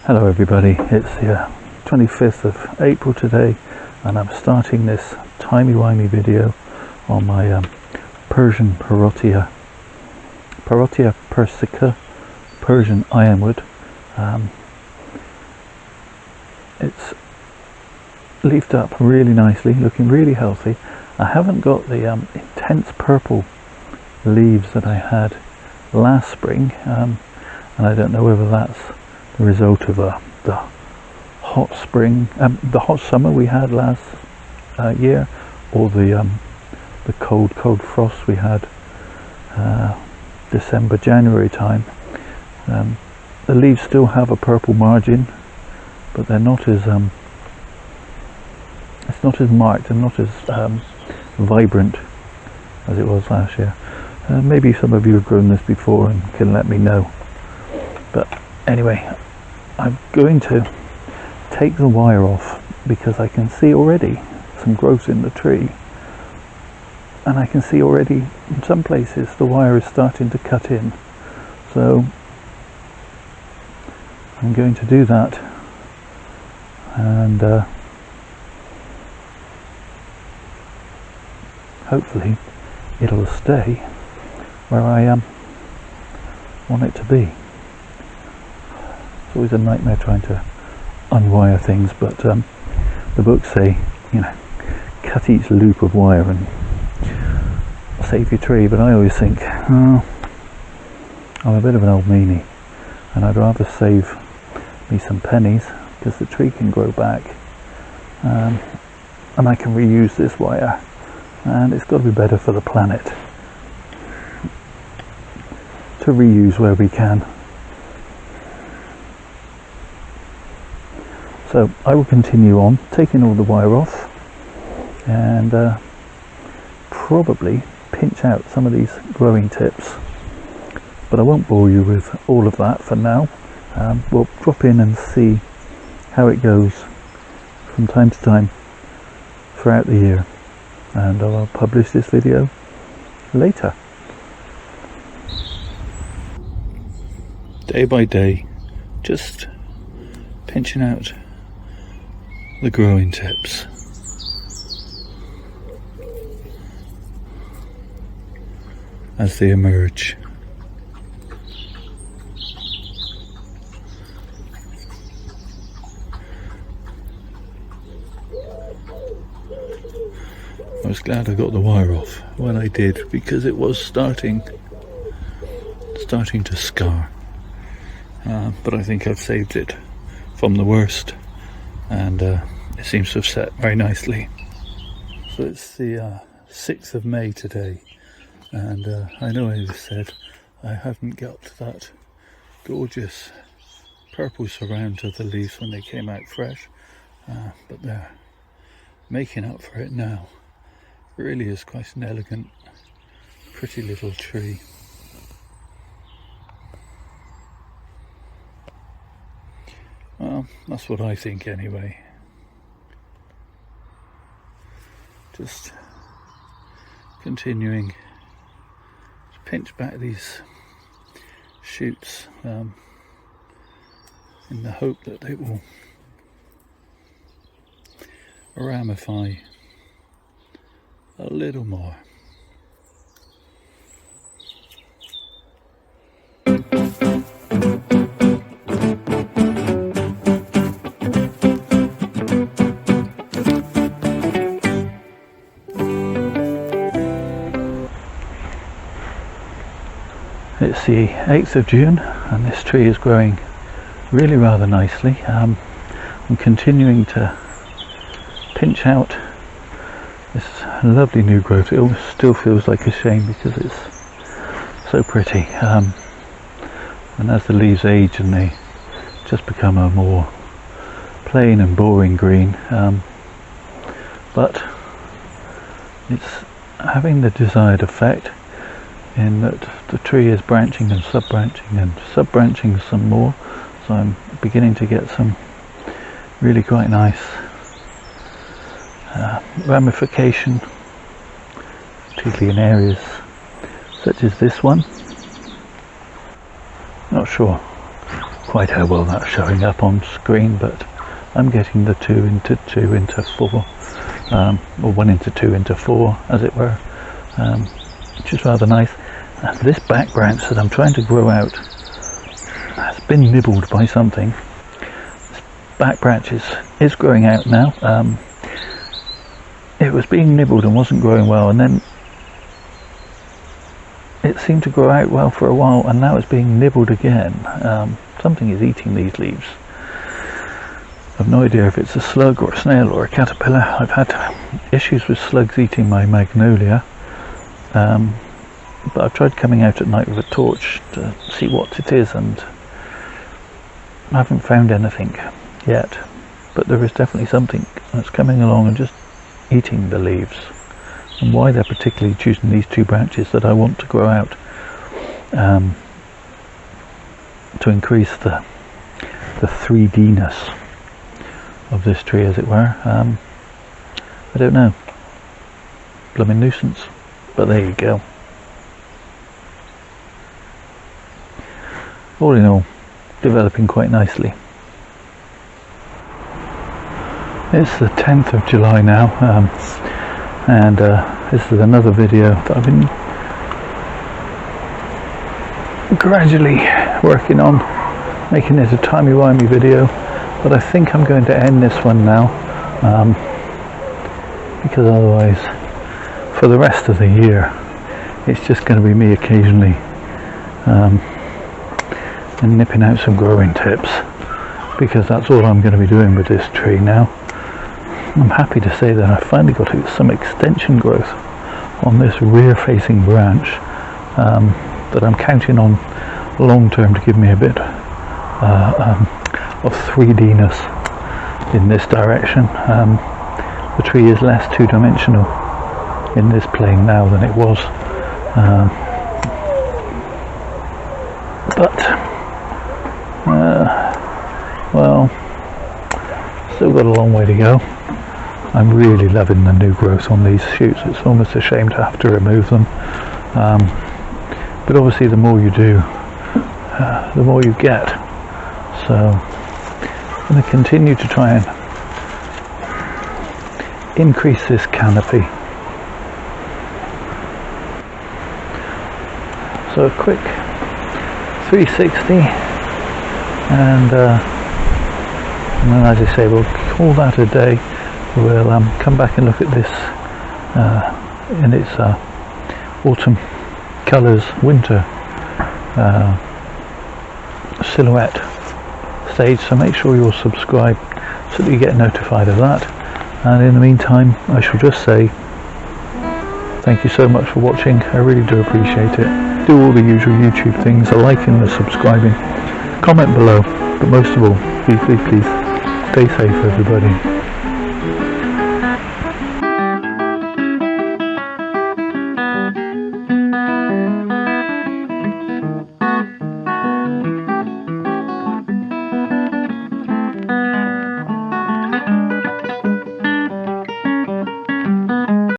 Hello everybody, it's the 25th of April today, and I'm starting this timey-wimey video on my Persian Parotia persica, Persian ironwood. It's leafed up really nicely, looking really healthy. I haven't got the intense purple leaves that I had last spring, and I don't know whether that's the result of the hot spring, the hot summer we had last year, or the cold frost we had December, January time. The leaves still have a purple margin, but they're not as it's not as marked and not as vibrant as it was last year. Maybe some of you have grown this before and can let me know. But anyway, I'm going to take the wire off because I can see already some growth in the tree, and I can see already in some places the wire is starting to cut in. So I'm going to do that, and hopefully it'll stay where I want it to be. It's always a nightmare trying to unwire things, but the books say, cut each loop of wire and save your tree, but I always think, oh, I'm a bit of an old meanie, and I'd rather save me some pennies, because the tree can grow back, and I can reuse this wire, and it's got to be better for the planet to reuse where we can. So I will continue on taking all the wire off, and probably pinch out some of these growing tips, but I won't bore you with all of that for now. We'll drop in and see how it goes from time to time throughout the year, and I'll publish this video later. Day by day, just pinching out the growing tips. As they emerge. I was glad I got the wire off when I did, because it was starting to scar. But I think I've saved it from the worst, and it seems to have set very nicely. So it's the 6th of May today, and I know I said I haven't got that gorgeous purple surround to the leaves when they came out fresh, but they're making up for it now. It really is quite an elegant, pretty little tree. Well, that's what I think anyway. Just continuing to pinch back these shoots in the hope that they will ramify a little more. It's the 8th of June, and this tree is growing really rather nicely. I'm continuing to pinch out this lovely new growth. It still feels like a shame because it's so pretty, and as the leaves age and they just become a more plain and boring green, but it's having the desired effect in that the tree is branching and sub-branching some more, so I'm beginning to get some really quite nice ramification, particularly in areas such as this one. Not sure quite how well that's showing up on screen, but I'm getting the 2 into 2 into 4, or 1 into 2 into 4, as it were, which is rather nice. And this back branch that I'm trying to grow out has been nibbled by something. This back branch is growing out now. It was being nibbled and wasn't growing well, and then it seemed to grow out well for a while, and now it's being nibbled again. Something is eating these leaves. I've no idea if it's a slug or a snail or a caterpillar. I've had issues with slugs eating my magnolia, but I've tried coming out at night with a torch to see what it is, and I haven't found anything yet, but there is definitely something that's coming along and just eating the leaves. And why they're particularly choosing these 2 branches that I want to grow out, to increase the 3D-ness of this tree, as it were, I don't know. Blooming nuisance, but there you go. All in all, developing quite nicely. It's the 10th of July now, and this is another video that I've been gradually working on, making it a timey-wimey video, but I think I'm going to end this one now, because otherwise for the rest of the year it's just going to be me occasionally and nipping out some growing tips, because that's all I'm going to be doing with this tree now. I'm happy to say that I finally got some extension growth on this rear facing branch, that I'm counting on long term to give me a bit of 3D-ness in this direction. The tree is less two-dimensional in this plane now than it was, well, still got a long way to go. I'm really loving the new growth on these shoots. It's almost a shame to have to remove them, but obviously the more you do, the more you get. So I'm going to continue to try and increase this canopy. So a quick 360, and then, as I say, we'll call that a day. We'll come back and look at this in its autumn colours, winter silhouette stage, so make sure you're subscribed so that you get notified of that. And in the meantime, I shall just say thank you so much for watching. I really do appreciate it. Do all the usual YouTube things, the liking, the subscribing, comment below, but most of all, please stay safe, everybody.